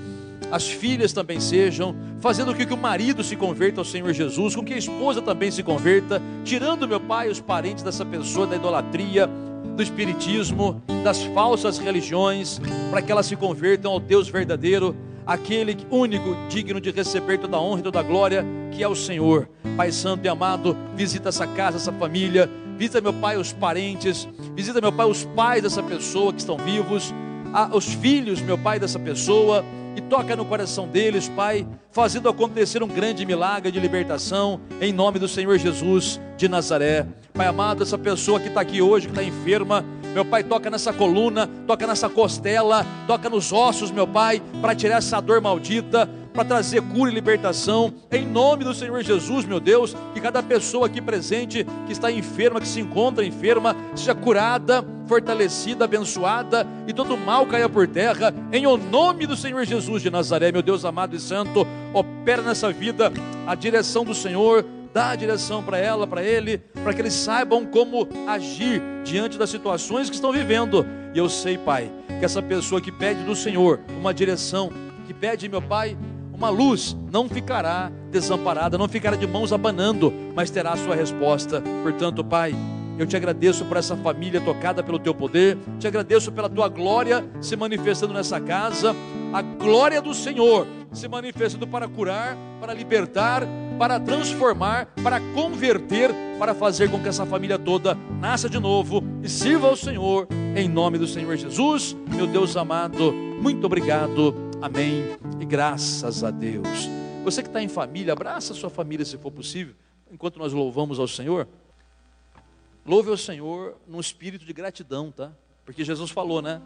as filhas também sejam, fazendo com que o marido se converta ao Senhor Jesus, com que a esposa também se converta, tirando, meu Pai, os parentes dessa pessoa da idolatria, do espiritismo, das falsas religiões, para que elas se convertam ao Deus verdadeiro, aquele único, digno de receber toda a honra e toda a glória, que é o Senhor. Pai santo e amado, visita essa casa, essa família, visita, meu Pai, os parentes, visita, meu Pai, os pais dessa pessoa que estão vivos, os filhos, meu Pai, dessa pessoa, e toca no coração deles, Pai, fazendo acontecer um grande milagre de libertação, em nome do Senhor Jesus de Nazaré. Pai amado, essa pessoa que está aqui hoje, que está enferma, meu Pai, toca nessa coluna, toca nessa costela, toca nos ossos, meu Pai, para tirar essa dor maldita, para trazer cura e libertação, em nome do Senhor Jesus, meu Deus, que cada pessoa aqui presente, que está enferma, que se encontra enferma, seja curada, fortalecida, abençoada, e todo mal caia por terra, em o nome do Senhor Jesus de Nazaré. Meu Deus amado e santo, opera nessa vida a direção do Senhor, dá a direção para ela, para ele, para que eles saibam como agir diante das situações que estão vivendo. E eu sei, Pai, que essa pessoa que pede do Senhor uma direção, que pede, meu Pai, uma luz, não ficará desamparada, não ficará de mãos abanando, mas terá a sua resposta. Portanto, Pai, eu Te agradeço por essa família tocada pelo Teu poder, Te agradeço pela Tua glória se manifestando nessa casa, a glória do Senhor se manifestando para curar, para libertar, para transformar, para converter, para fazer com que essa família toda nasça de novo e sirva ao Senhor, em nome do Senhor Jesus. Meu Deus amado, muito obrigado, amém, e graças a Deus. Você que está em família, abraça a sua família se for possível, enquanto nós louvamos ao Senhor. Louve ao Senhor num espírito de gratidão, tá? Porque Jesus falou, né?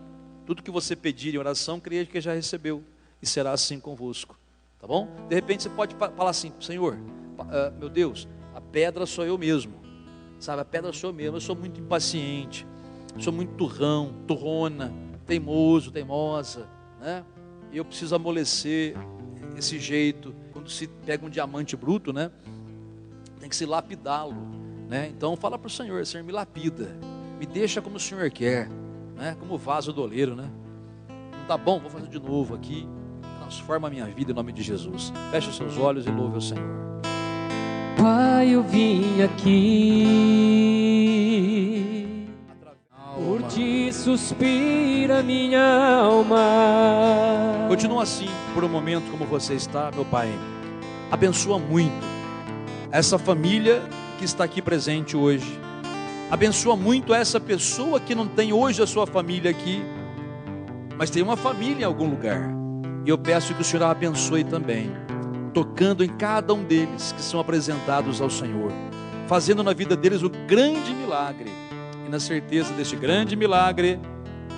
Tudo que você pedir em oração, creia que já recebeu, e será assim convosco, tá bom? De repente você pode falar assim: Senhor, meu Deus, a pedra sou eu mesmo, sabe? A pedra sou eu mesmo, eu sou muito impaciente, sou muito turrão, turrona, teimoso, teimosa, né? E eu preciso amolecer esse jeito. Quando se pega um diamante bruto, né? Tem que se lapidá-lo, né? Então fala para o Senhor: Senhor, me lapida, me deixa como o Senhor quer, né? Como vaso do oleiro, né? Não tá bom, vou fazer de novo aqui. Transforma a minha vida em nome de Jesus. Feche os seus olhos e louve o Senhor. Pai, eu vim aqui, por Ti suspira minha alma. Continua assim por um momento como você está, meu Pai. Abençoa muito essa família que está aqui presente hoje. Abençoa muito essa pessoa que não tem hoje a sua família aqui, mas tem uma família em algum lugar. E eu peço que o Senhor a abençoe também, tocando em cada um deles que são apresentados ao Senhor, fazendo na vida deles o grande milagre. E na certeza deste grande milagre,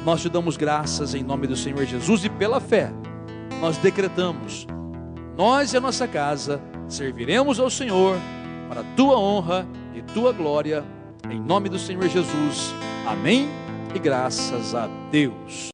nós Te damos graças em nome do Senhor Jesus, e pela fé nós decretamos: nós e a nossa casa serviremos ao Senhor para a Tua honra e Tua glória, em nome do Senhor Jesus. Amém e graças a Deus.